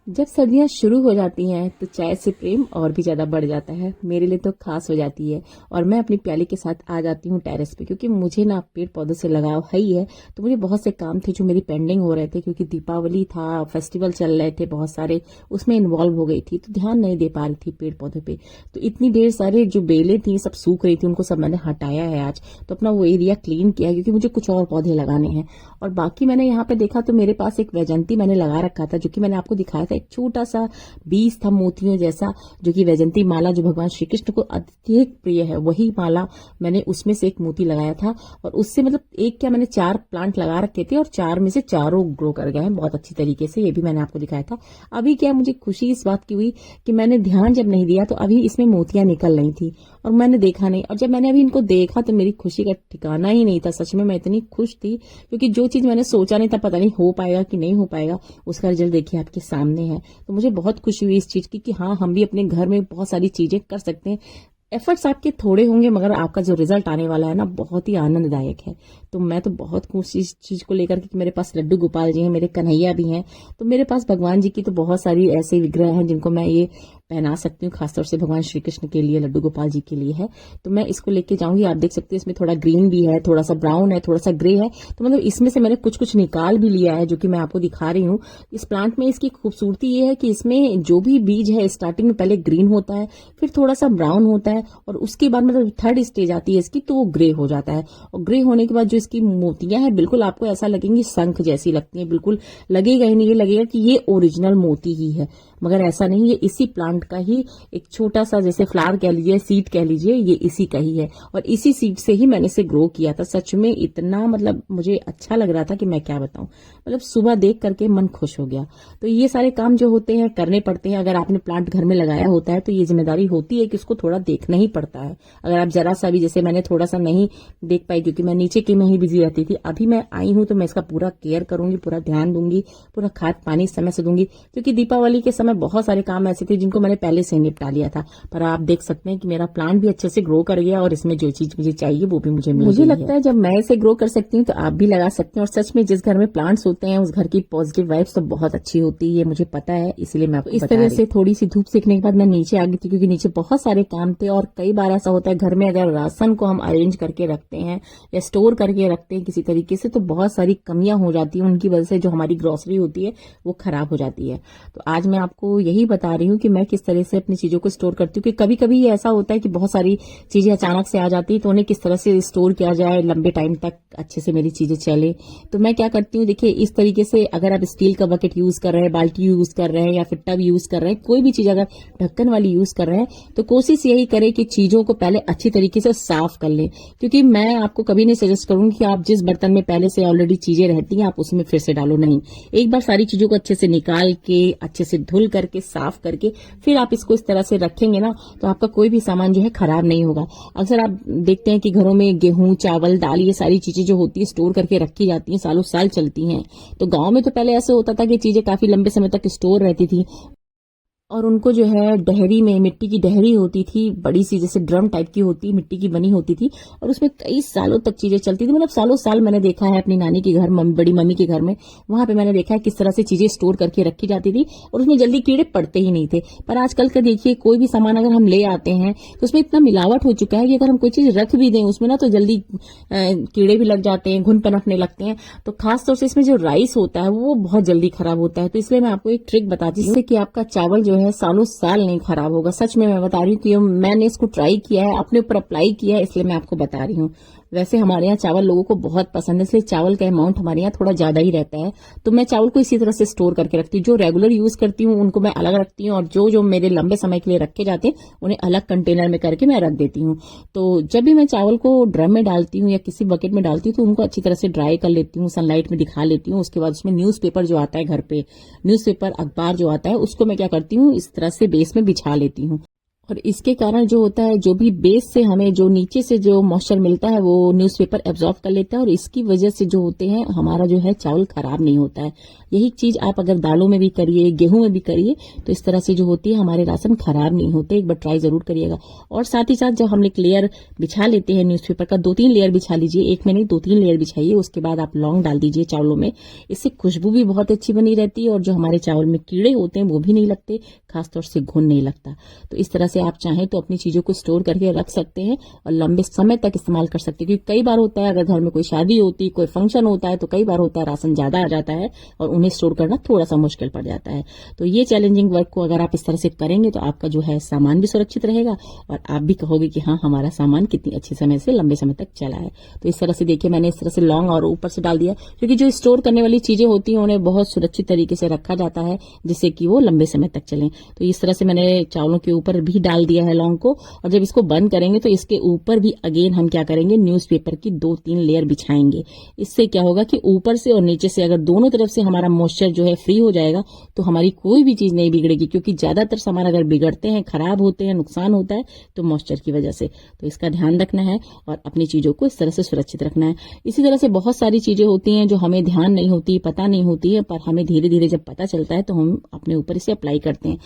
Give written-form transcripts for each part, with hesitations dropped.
जब सर्दियां शुरू हो जाती हैं तो चाय से प्रेम और भी ज्यादा बढ़ जाता है। मेरे लिए तो खास हो जाती है और मैं अपनी प्याली के साथ आ जाती हूँ टेरेस पे, क्योंकि मुझे ना पेड़ पौधों से लगाव है ही है। तो मुझे बहुत से काम थे जो मेरी पेंडिंग हो रहे थे, क्योंकि दीपावली था, फेस्टिवल चल रहे थे बहुत सारे, उसमें इन्वॉल्व हो गई थी तो ध्यान नहीं दे पा रही थी पेड़ पौधे पे। तो इतनी ढेर सारे जो बेलें थी सब सूख रही थी, उनको सब मैंने हटाया है आज। तो अपना वो एरिया क्लीन किया, क्योंकि मुझे कुछ और पौधे लगाने हैं। और बाकी मैंने यहाँ पे देखा तो मेरे पास एक वैजंती मैंने लगा रखा था, जो कि मैंने आपको दिखाया था, एक छोटा सा बीज था मोतियों जैसा, जो कि वैजंती माला जो भगवान श्री कृष्ण को अत्यधिक प्रिय है, वही माला मैंने उसमें से एक मोती लगाया था। और उससे मतलब एक क्या, मैंने 4 प्लांट लगा रखे थे और 4 में से चारों ग्रो कर गए हैं बहुत अच्छी तरीके से। ये भी मैंने आपको दिखाया था। अभी क्या मुझे खुशी इस बात की हुई कि मैंने ध्यान जब नहीं दिया तो अभी इसमें मोतियां निकल रही थी और मैंने देखा नहीं। और जब मैंने अभी इनको देखा तो मेरी खुशी का ठिकाना ही नहीं था। सच में मैं इतनी खुश थी, क्योंकि जो चीज मैंने सोचा नहीं था, पता नहीं हो पाएगा कि नहीं हो पाएगा, उसका रिजल्ट देखिए आपके सामने है। तो मुझे बहुत खुशी हुई इस चीज की कि हाँ, हम भी अपने घर में बहुत सारी चीजें कर सकते हैं। एफर्ट्स आपके थोड़े होंगे, मगर आपका जो रिजल्ट आने वाला है ना, बहुत ही आनंददायक है। तो मैं तो बहुत खुश इस चीज को लेकर कि मेरे पास लड्डू गोपाल जी हैं, मेरे कन्हैया भी हैं। तो मेरे पास भगवान जी की तो बहुत सारी ऐसे विग्रह हैं जिनको मैं ये पहना सकती हूँ, खासतौर से भगवान श्री कृष्ण के लिए, लड्डू गोपाल जी के लिए है। तो मैं इसको लेके जाऊंगी। आप देख सकते हैं इसमें थोड़ा ग्रीन भी है, थोड़ा सा ब्राउन है, थोड़ा सा ग्रे है। तो मतलब इसमें से मैंने कुछ कुछ निकाल भी लिया है, जो कि मैं आपको दिखा रही हूँ। इस प्लांट में इसकी खूबसूरती ये है कि इसमें जो भी बीज है स्टार्टिंग में पहले ग्रीन होता है, फिर थोड़ा सा ब्राउन होता है, और उसके बाद मतलब थर्ड स्टेज आती है इसकी तो वो ग्रे हो जाता है। और ग्रे होने के बाद जो इसकी मोतियां हैं, बिल्कुल आपको ऐसा लगेंगी शंख जैसी लगती हैं। बिल्कुल लगेगा ही नहीं, ये लगेगा कि ये ओरिजिनल मोती ही है, मगर ऐसा नहीं। ये इसी प्लांट का ही एक छोटा सा, जैसे फ्लावर कह लीजिए, सीड कह लीजिए, ये इसी का ही है। और इसी सीड से ही मैंने इसे ग्रो किया था। सच में इतना मतलब मुझे अच्छा लग रहा था कि मैं क्या बताऊं। मतलब सुबह देख करके मन खुश हो गया। तो ये सारे काम जो होते हैं करने पड़ते हैं। अगर आपने प्लांट घर में लगाया होता है तो ये जिम्मेदारी होती है कि उसको थोड़ा देखना ही पड़ता है। अगर आप जरा सा भी, जैसे मैंने थोड़ा सा नहीं देख पाई क्योंकि मैं नीचे की में ही बिजी रहती थी, अभी मैं आई हूं तो मैं इसका पूरा केयर करूंगी, पूरा ध्यान दूंगी, पूरा खाद पानी समय से दूंगी। क्योंकि दीपावली के समय बहुत सारे काम ऐसे थे जिनको मैंने पहले से निपटा लिया था। पर आप देख सकते हैं कि मेरा प्लांट भी अच्छे से ग्रो कर गया और इसमें जो चीज मुझे चाहिए वो भी मुझे लगता है जब मैं इसे ग्रो कर सकती हूँ तो आप भी लगा सकते हैं। और सच में जिस घर में प्लांट्स होते हैं उस घर की पॉजिटिव वाइब्स तो बहुत अच्छी होती है, मुझे पता है। इसलिए मैं आपको इस तरह से थोड़ी सी धूप सेकने के बाद मैं नीचे आ गई थी, क्योंकि नीचे बहुत सारे काम थे। और कई बार ऐसा होता है घर में अगर राशन को हम अरेंज करके रखते हैं या स्टोर करके रखते हैं किसी तरीके से, तो बहुत सारी कमियां हो जाती हैं। उनकी वजह से जो हमारी ग्रोसरी होती है वो खराब हो जाती है। तो आज मैं आपको यही बता रही हूँ कि मैं किस तरह से अपनी चीजों को स्टोर करती हूँ। कि कभी कभी ऐसा होता है कि बहुत सारी चीजें अचानक से आ जाती है, तो उन्हें किस तरह से स्टोर किया जाए लंबे टाइम तक अच्छे से मेरी चीजें चले। तो मैं क्या करती हूँ, देखिए इस तरीके से, अगर आप स्टील का बकेट यूज कर रहे हैं, बाल्टी यूज कर रहे हैं या फिर टब यूज कर रहे हैं, कोई भी चीज अगर ढक्कन वाली यूज कर रहे हैं, तो कोशिश यही करें कि चीजों को पहले अच्छी तरीके से साफ कर लें। क्योंकि मैं आपको कभी नहीं सजेस्ट करूंगी कि आप जिस बर्तन में पहले से ऑलरेडी चीजें रहती हैं आप उसमें फिर से डालो, नहीं। एक बार सारी चीजों को अच्छे से निकाल के, अच्छे से धुल करके, साफ करके, फिर आप इसको इस तरह से रखेंगे ना, तो आपका कोई भी सामान जो है खराब नहीं होगा। अक्सर आप देखते हैं कि घरों में गेहूं, चावल, दाल, ये सारी चीजें जो होती है स्टोर करके रखी जाती हैं, सालों साल चलती हैं। तो गांव में तो पहले ऐसे होता था कि चीजें काफी लंबे समय तक स्टोर रहती थी, और उनको जो है डहरी में, मिट्टी की डहरी होती थी, बड़ी सी जैसे ड्रम टाइप की होती, मिट्टी की बनी होती थी, और उसमें कई सालों तक चीजें चलती थी। मतलब सालों साल मैंने देखा है अपनी नानी के घर, बड़ी मम्मी के घर में, वहां पे मैंने देखा है किस तरह से चीजें स्टोर करके रखी जाती थी और उसमें जल्दी कीड़े पड़ते ही नहीं थे। पर आजकल का देखिए, कोई भी सामान अगर हम ले आते हैं तो उसमें इतना मिलावट हो चुका है कि अगर हम कोई चीज रख भी दें उसमें ना, तो जल्दी कीड़े भी लग जाते हैं, घुन पनपने लगते हैं। तो खासतौर से इसमें जो राइस होता है वो बहुत जल्दी खराब होता है। तो इसलिए मैं आपको एक ट्रिक बताती हूँ, जिससे कि आपका चावल जो है सालों साल नहीं खराब होगा। सच में मैं बता रही हूँ कि मैंने इसको ट्राई किया है, अपने ऊपर अप्लाई किया है, इसलिए मैं आपको बता रही हूँ। वैसे हमारे यहाँ चावल लोगों को बहुत पसंद है, इसलिए चावल का अमाउंट हमारे यहाँ थोड़ा ज्यादा ही रहता है। तो मैं चावल को इसी तरह से स्टोर करके रखती हूँ। जो रेगुलर यूज करती हूँ उनको मैं अलग रखती हूँ, और जो जो मेरे लंबे समय के लिए रखे जाते हैं उन्हें अलग कंटेनर में करके मैं रख देती हूँ। तो जब भी मैं चावल को ड्रम में डालती हूँ या किसी बकेट में डालती हूँ तो उनको अच्छी तरह से ड्राई कर लेती हूँ, सनलाइट में दिखा लेती हूँ। उसके बाद उसमें न्यूज़पेपर जो आता है घर पे, न्यूज़पेपर, अखबार जो आता है, उसको मैं क्या करती हूँ, इस तरह से बेस में बिछा लेती हूँ। और इसके कारण जो होता है, जो भी बेस से हमें जो नीचे से जो मॉइस्चर मिलता है वो न्यूज़पेपर एब्जॉर्ब कर लेता है, और इसकी वजह से जो होते हैं हमारा जो है चावल खराब नहीं होता है। यही चीज आप अगर दालों में भी करिए, गेहूं में भी करिए, तो इस तरह से जो होती है हमारे राशन खराब नहीं होते। एक बार ट्राई जरूर करिएगा। और साथ ही साथ जब हम एक लेयर बिछा लेते हैं न्यूज़पेपर का, 2-3 लेयर बिछा लीजिए, एक में नहीं 2-3 लेयर बिछाइए। उसके बाद आप लौंग डाल दीजिए चावलों में। इससे खुशबू भी बहुत अच्छी बनी रहती है, और जो हमारे चावल में कीड़े होते हैं वो भी नहीं लगते, खासतौर से घुन नहीं लगता। तो इस तरह से आप चाहें तो अपनी चीजों को स्टोर करके रख सकते हैं और लंबे समय तक इस्तेमाल कर सकते हैं। क्योंकि कई बार होता है अगर घर में कोई शादी होती, कोई फंक्शन होता है, तो कई बार होता है राशन ज्यादा आ जाता है और उन्हें स्टोर करना थोड़ा सा मुश्किल पड़ जाता है। तो ये चैलेंजिंग वर्क को अगर आप इस तरह से करेंगे तो आपका जो है सामान भी सुरक्षित रहेगा, और आप भी कहोगे कि हाँ, हमारा सामान कितनी अच्छे समय से लंबे समय तक चला है। तो इस तरह से देखिए, मैंने इस तरह से लौंग और ऊपर से डाल दिया, क्योंकि जो स्टोर करने वाली चीजें होती हैं उन्हें बहुत सुरक्षित तरीके से रखा जाता है, जिससे कि वो लंबे समय तक चलें। तो इस तरह से मैंने चावलों के ऊपर भी डाल दिया है लौंग को। और जब इसको बंद करेंगे तो इसके ऊपर भी अगेन हम क्या करेंगे, न्यूज़पेपर की 2-3 लेयर बिछाएंगे। इससे क्या होगा कि ऊपर से और नीचे से अगर दोनों तरफ से हमारा मॉइस्चर जो है फ्री हो जाएगा, तो हमारी कोई भी चीज नहीं बिगड़ेगी। क्योंकि ज्यादातर सामान अगर बिगड़ते हैं, खराब होते हैं, नुकसान होता है, तो मॉइस्चर की वजह से। तो इसका ध्यान रखना है और अपनी चीजों को इस तरह से सुरक्षित रखना है। इसी तरह से बहुत सारी चीजें होती हैं जो हमें ध्यान नहीं होती, पता नहीं होती है, पर हमें धीरे धीरे जब पता चलता है तो हम अपने ऊपर इसे अप्लाई करते हैं।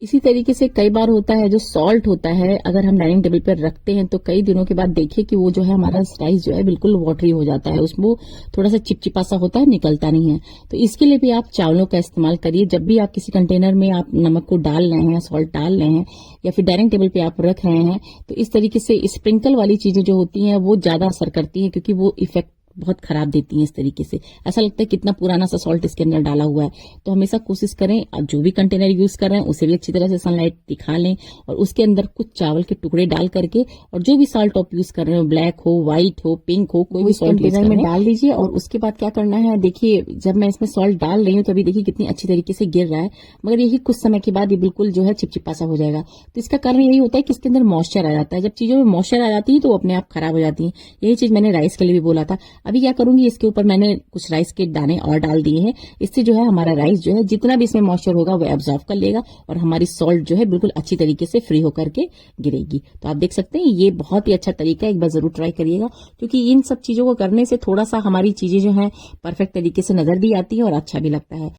इसी तरीके से कई बार होता है जो सॉल्ट होता है, अगर हम डाइनिंग टेबल पर रखते हैं तो कई दिनों के बाद देखिए कि वो जो है हमारा राइस जो है बिल्कुल वाटरी हो जाता है, उसमें थोड़ा सा चिपचिपा सा होता है, निकलता नहीं है। तो इसके लिए भी आप चावलों का इस्तेमाल करिए। जब भी आप किसी कंटेनर में आप नमक को डाल रहे हैं, सॉल्ट डाल रहे हैं, या फिर डाइनिंग टेबल पे आप रख रहे हैं, तो इस तरीके से स्प्रिंकल वाली चीजें जो होती हैं वो ज्यादा असर करती हैं, क्योंकि वो इफेक्ट बहुत खराब देती हैं। इस तरीके से ऐसा लगता है कितना पुराना सा सॉल्ट इसके अंदर डाला हुआ है। तो हमेशा कोशिश करें, आप जो भी कंटेनर यूज कर रहे हैं उसे भी अच्छी तरह से सनलाइट दिखा लें, और उसके अंदर कुछ चावल के टुकड़े डाल करके, और जो भी सॉल्ट आप यूज कर रहे हो, ब्लैक हो, व्हाइट हो, पिंक हो, कोई भी सॉल्ट कंटेनर में डाल दीजिए। और उसके बाद क्या करना है, देखिए जब मैं इसमें सॉल्ट डाल रही हूँ तो अभी देखिए कितनी अच्छी तरीके से गिर रहा है, मगर यही कुछ समय के बाद ये बिल्कुल जो है चिपचिपा सा हो जाएगा। तो इसका कारण यही होता है कि इसके अंदर मॉइस्चर आ जाता है। जब चीजों में मॉइस्चर आ जाती है तो वो अपने आप खराब हो जाती है। यही चीज मैंने राइस के लिए भी बोला था। अभी क्या करूंगी, इसके ऊपर मैंने कुछ राइस के दाने और डाल दिए हैं। इससे जो है हमारा राइस जो है जितना भी इसमें मॉइस्चर होगा वो एब्जॉर्ब कर लेगा, और हमारी सॉल्ट जो है बिल्कुल अच्छी तरीके से फ्री होकर के गिरेगी। तो आप देख सकते हैं ये बहुत ही अच्छा तरीका है, एक बार जरूर ट्राई करिएगा। क्योंकि इन सब चीजों को करने से थोड़ा सा हमारी चीजें जो है परफेक्ट तरीके से नजर भी आती है और अच्छा भी लगता है।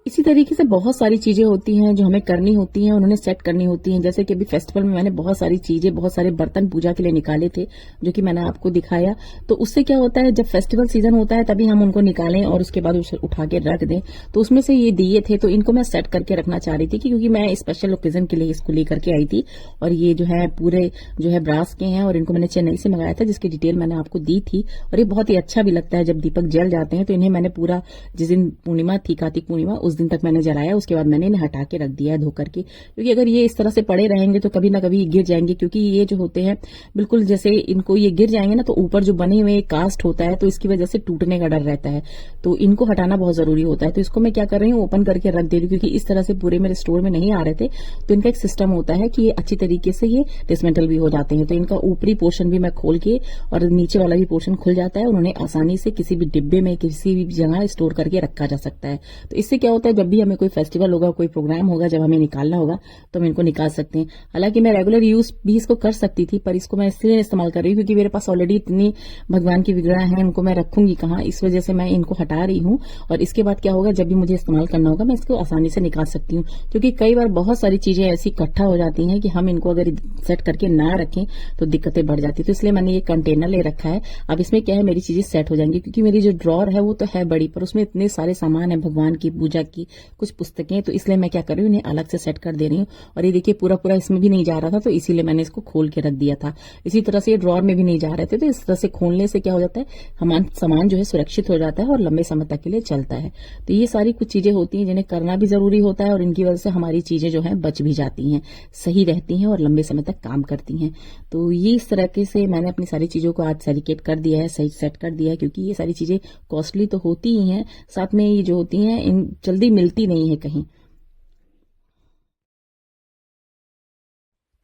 इसी तरीके से बहुत सारी चीजें होती हैं जो हमें करनी होती हैं, उन्होंने सेट करनी होती हैं। जैसे कि अभी फेस्टिवल में मैंने बहुत सारी चीजें, बहुत सारे बर्तन पूजा के लिए निकाले थे, जो कि मैंने आपको दिखाया। तो उससे क्या होता है, जब फेस्टिवल सीजन होता है तभी हम उनको निकालें और उसके बाद उसे उठा के रख दें। तो उसमें से ये दिए थे, तो इनको मैं सेट करके रखना चाह रही थी, क्योंकि मैं स्पेशल ओकेजन के लिए इसको लेकर के आई थी। और ये जो है पूरे जो है ब्रास के हैं, और इनको मैंने चेन्नई से मंगाया था, जिसकी डिटेल मैंने आपको दी थी। और ये बहुत ही अच्छा भी लगता है जब दीपक जल जाते हैं। तो इन्हें मैंने पूरा, जिस दिन पूर्णिमा थी, कार्तिक पूर्णिमा, उस दिन तक मैंने जलाया। उसके बाद मैंने इन्हें हटा के रख दिया है धो करके, क्योंकि अगर ये इस तरह से पड़े रहेंगे तो कभी ना कभी गिर जाएंगे। क्योंकि ये जो होते हैं बिल्कुल जैसे इनको ये गिर जाएंगे ना, तो ऊपर जो बने हुए कास्ट होता है, तो इसकी वजह से टूटने का डर रहता है। तो इनको हटाना बहुत जरूरी होता है। तो इसको मैं क्या कर रही हूँ, ओपन करके रख दे रही हूँ, क्योंकि इस तरह से पूरे मेरे स्टोर में नहीं आ रहे थे। तो इनका एक सिस्टम होता है कि ये अच्छी तरीके से ये डिसमेंटल भी हो जाते हैं। तो इनका ऊपरी पोर्शन भी मैं खोल के, और नीचे वाला भी पोर्शन खुल जाता है, और उन्हें आसानी से किसी भी डिब्बे में, किसी भी जगह स्टोर करके रखा जा सकता है। तो इससे क्या होता है, जब भी हमें कोई फेस्टिवल होगा, कोई प्रोग्राम होगा, जब हमें निकालना होगा, तो हम इनको निकाल सकते हैं। हालांकि मैं रेगुलर यूज भी इसको कर सकती थी, पर इसको मैं इसलिए इस्तेमाल कर रही हूँ क्योंकि मेरे पास ऑलरेडी इतनी भगवान की विग्रह है, उनको मैं रखूंगी कहाँ, इस वजह से मैं इनको हटा रही हूँ। और इसके बाद क्या होगा, जब भी मुझे इस्तेमाल करना होगा मैं इसको आसानी से निकाल सकती हूँ। क्योंकि कई बार बहुत सारी चीजें ऐसी इकट्ठा हो जाती हैं कि हम इनको अगर सेट करके ना रखें तो दिक्कतें बढ़ जाती है। तो इसलिए मैंने ये कंटेनर ले रखा है। अब इसमें क्या है, मेरी चीजें सेट हो जाएंगी, क्योंकि मेरी जो ड्रॉर है वो तो है बड़ी, पर उसमें इतने सारे सामान है भगवान की पूजा की, कुछ पुस्तकें। तो इसलिए मैं क्या कर रही हूँ, इन्हें अलग से सेट कर दे रही हूँ। और ये देखिए पूरा पूरा इसमें भी नहीं जा रहा था, तो इसीलिए मैंने इसको खोल के रख दिया था। इसी तरह से ये ड्रॉर में भी नहीं जा रहे थे, तो इस तरह से खोलने से क्या हो जाता है, हमारा सामान जो है सुरक्षित हो जाता है और लंबे समय तक के लिए चलता है। तो ये सारी कुछ चीजें होती हैं जिन्हें करना भी जरूरी होता है, और इनकी वजह से हमारी चीजें जो है बच भी जाती हैं, सही रहती हैं और लंबे समय तक काम करती हैं। तो ये इस तरीके से मैंने अपनी सारी चीजों को आज सेलिकेट कर दिया है, सही सेट कर दिया है। क्योंकि ये सारी चीजें कॉस्टली तो होती ही हैं, साथ में ये जो होती हैं इन जल्दी मिलती नहीं है कहीं।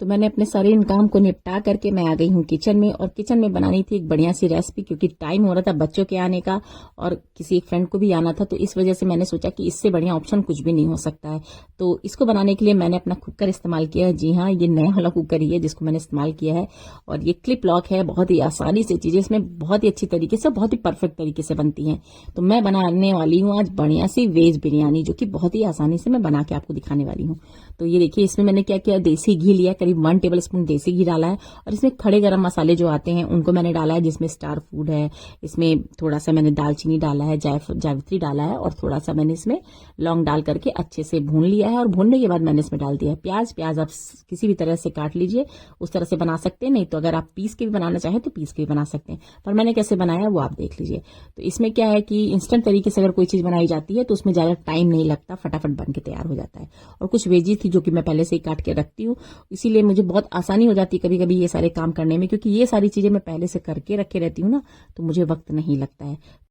तो मैंने अपने सारे इन काम को निपटा करके मैं आ गई हूँ किचन में, और किचन में बनानी थी एक बढ़िया सी रेसिपी, क्योंकि टाइम हो रहा था बच्चों के आने का और किसी एक फ्रेंड को भी आना था। तो इस वजह से मैंने सोचा कि इससे बढ़िया ऑप्शन कुछ भी नहीं हो सकता है। तो इसको बनाने के लिए मैंने अपना कुकर इस्तेमाल किया है। जी हाँ, ये नया वाला कुकर ही है जिसको मैंने इस्तेमाल किया है, और ये क्लिप लॉक है। बहुत ही आसानी से चीजें इसमें बहुत ही अच्छी तरीके से, बहुत ही परफेक्ट तरीके से बनती हैं। तो मैं बनाने वाली हूँ आज बढ़िया सी वेज बिरयानी, जो कि बहुत ही आसानी से मैं बना के आपको दिखाने वाली हूँ। तो ये देखिए, इसमें मैंने क्या किया, देसी घी लिया, करीब 1 टेबल स्पून देसी घी डाला है, और इसमें खड़े गरम मसाले जो आते हैं उनको मैंने डाला है, जिसमें स्टार फूड है, इसमें थोड़ा सा मैंने दालचीनी डाला है, जावित्री डाला है, और थोड़ा सा मैंने इसमें लौंग डाल करके अच्छे से भून लिया है। और भूनने के बाद मैंने इसमें डाल दिया है प्याज आप किसी भी तरह से काट लीजिए, उस तरह से बना सकते हैं, नहीं तो अगर आप पीस के भी बनाना चाहें तो पीस के भी बना सकते हैं, पर मैंने कैसे बनाया वो आप देख लीजिए। तो इसमें क्या है कि इंस्टेंट तरीके से अगर कोई चीज बनाई जाती है तो उसमें ज्यादा टाइम नहीं लगता, फटाफट बन के तैयार हो जाता है। और कुछ वेजी थी जो कि मैं पहले से ही काट के रखती हूँ, इसीलिए मुझे बहुत आसानी हो जाती है कभी कभी ये सारे काम करने में, क्योंकि ये सारी चीजें मैं पहले से करके रखे रहती हूँ ना, तो मुझे वक्त नहीं लगता है।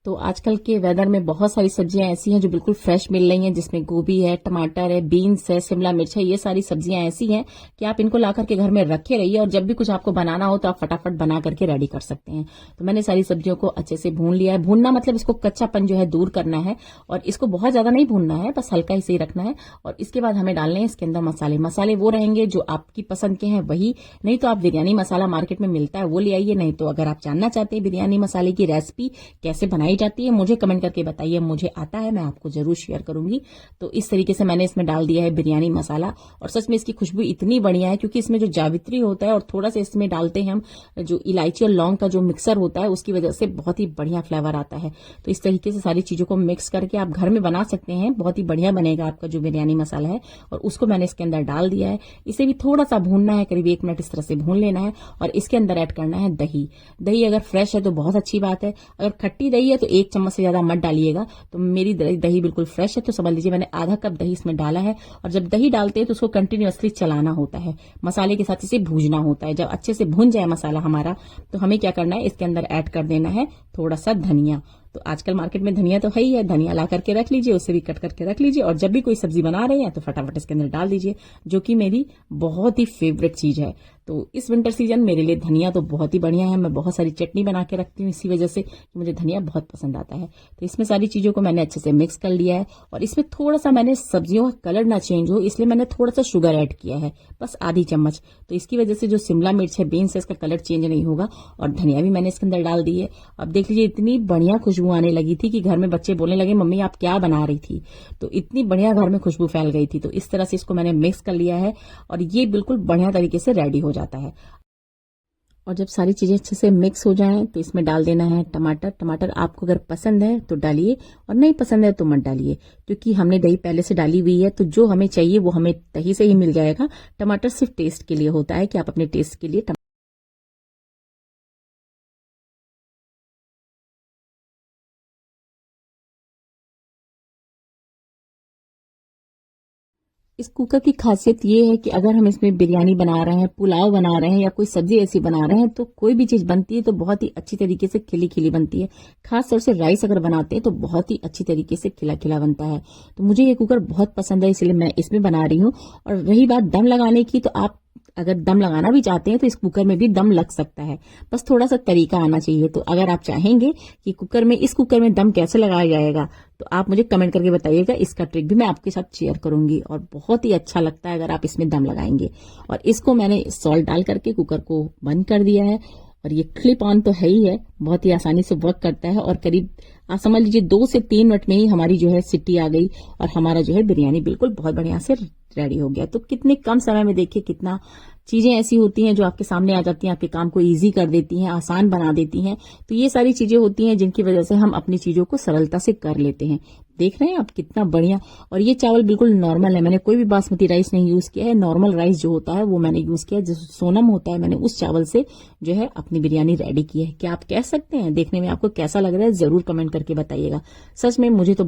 तो आजकल के वेदर में बहुत सारी सब्जियां ऐसी हैं जो बिल्कुल फ्रेश मिल रही हैं, जिसमें गोभी है, टमाटर है, बीन्स है, शिमला मिर्च है। ये सारी सब्जियां ऐसी हैं कि आप इनको ला करके घर में रखे रहिए, और जब भी कुछ आपको बनाना हो तो आप फटाफट बना करके रेडी कर सकते हैं। तो मैंने सारी सब्जियों को अच्छे से भून लिया है। भूनना मतलब इसको कच्चापन जो है दूर करना है, और इसको बहुत ज्यादा नहीं भूनना है, बस हल्का ही सही रखना है। और इसके बाद हमें डालने हैं इसके अंदर मसाले वो रहेंगे जो आपकी पसंद के हैं वही, नहीं तो आप बिरयानी मसाला मार्केट में मिलता है वो ले आइए। नहीं तो अगर आप जानना चाहते हैं बिरयानी मसाले की रेसिपी कैसे बनाई जाती है, मुझे कमेंट करके बताइए, मुझे आता है, मैं आपको जरूर शेयर करूंगी। तो इस तरीके से मैंने इसमें डाल दिया है बिरयानी मसाला, और सच में इसकी खुशबू इतनी बढ़िया है, क्योंकि इसमें जो जावित्री होता है और थोड़ा सा इसमें डालते हैं हम जो इलायची और लौंग का जो मिक्सर होता है, उसकी वजह से बहुत ही बढ़िया फ्लेवर आता है। तो इस तरीके से सारी चीजों को मिक्स करके आप घर में बना सकते हैं, बहुत ही बढ़िया बनेगा आपका जो बिरयानी मसाला है। और उसको मैंने इसके अंदर डाल दिया है। इसे भी थोड़ा सा भूनना है, करीब 1 मिनट इस तरह से भून लेना है, और इसके अंदर ऐड करना है दही अगर फ्रेश है तो बहुत अच्छी बात है, अगर खट्टी दही है तो 1 चम्मच से ज्यादा मत डालिएगा। तो मेरी दही बिल्कुल फ्रेश है, तो समझ लीजिए मैंने आधा कप दही इसमें डाला है। और जब दही डालते हैं तो उसको कंटिन्यूअसली चलाना होता है, मसाले के साथ इसे भूजना होता है। जब अच्छे से भून जाए मसाला हमारा, तो हमें क्या करना है, इसके अंदर ऐड कर देना है थोड़ा सा धनिया। तो आजकल मार्केट में धनिया तो है ही है, धनिया ला करके रख लीजिए, उसे भी कट करके रख लीजिए, और जब भी कोई सब्जी बना रहे हैं तो फटाफट इसके अंदर डाल दीजिए, जो कि मेरी बहुत ही फेवरेट चीज है। तो इस विंटर सीजन मेरे लिए धनिया तो बहुत ही बढ़िया है। मैं बहुत सारी चटनी बना के रखती हूँ इसी वजह से कि मुझे धनिया बहुत पसंद आता है। तो इसमें सारी चीजों को मैंने अच्छे से मिक्स कर लिया है, और इसमें थोड़ा सा मैंने सब्जियों का कलर ना चेंज हो इसलिए मैंने थोड़ा सा शुगर ऐड किया है, बस आधी चम्मच। तो इसकी वजह से जो शिमला मिर्च है, बीन्स है, इसका कलर चेंज नहीं होगा। और धनिया भी मैंने इसके अंदर डाल दी है। अब देख लीजिए, इतनी बढ़िया खुशबू आने लगी थी कि घर में बच्चे बोलने लगे, मम्मी आप क्या बना रही थी। तो इतनी बढ़िया घर में खुशबू फैल गई थी। तो इस तरह से इसको मैंने मिक्स कर लिया है, और ये बिल्कुल बढ़िया तरीके से रेडी हो जाता है। और जब सारी चीजें अच्छे से मिक्स हो जाएं तो इसमें डाल देना है टमाटर आपको अगर पसंद है तो डालिए, और नहीं पसंद है तो मत डालिए, क्योंकि हमने दही पहले से डाली हुई है। तो जो हमें चाहिए वो हमें दही से ही मिल जाएगा। टमाटर सिर्फ टेस्ट के लिए होता है कि आप अपने टेस्ट के लिए इस कुकर की खासियत ये है कि अगर हम इसमें बिरयानी बना रहे हैं, पुलाव बना रहे हैं, या कोई सब्जी ऐसी बना रहे हैं, तो कोई भी चीज बनती है तो बहुत ही अच्छी तरीके से खिली खिली बनती है। खास तौर से राइस अगर बनाते हैं तो बहुत ही अच्छी तरीके से खिला खिला बनता है। तो मुझे ये कुकर बहुत पसंद है, इसलिए मैं इसमें बना रही हूँ। और रही बात दम लगाने की, तो आप अगर दम लगाना भी चाहते हैं तो इस कुकर में भी दम लग सकता है, बस थोड़ा सा तरीका आना चाहिए। तो अगर आप चाहेंगे कि इस कुकर में दम कैसे लगाया जाएगा, तो आप मुझे कमेंट करके बताइएगा। इसका ट्रिक भी मैं आपके साथ शेयर करूंगी, और बहुत ही अच्छा लगता है अगर आप इसमें दम लगाएंगे। और इसको मैंने सॉल्ट डाल करके कुकर को बंद कर दिया है, और ये क्लिप ऑन तो है ही है, बहुत ही आसानी से वर्क करता है। और करीब आप समझ लीजिए 2 से 3 मिनट में ही हमारी जो है सीटी आ गई, और हमारा जो है बिरयानी बिल्कुल बहुत बढ़िया से रेडी हो गया। तो कितने कम समय में देखिए कितना चीजें ऐसी होती हैं जो आपके सामने आ जाती हैं, आपके काम को इजी कर देती हैं, आसान बना देती हैं। तो ये सारी चीजें होती हैं जिनकी वजह से हम अपनी चीजों को सरलता से कर लेते हैं। देख रहे हैं आप कितना बढ़िया। और ये चावल बिल्कुल नॉर्मल है, मैंने कोई भी बासमती राइस नहीं यूज किया है। नॉर्मल राइस जो होता है वो मैंने यूज किया है, जो सोनम होता है, मैंने उस चावल से जो है अपनी बिरयानी रेडी की है। क्या आप कह सकते हैं देखने में आपको कैसा लग रहा है, जरूर कमेंट करके बताइएगा। सच में मुझे तो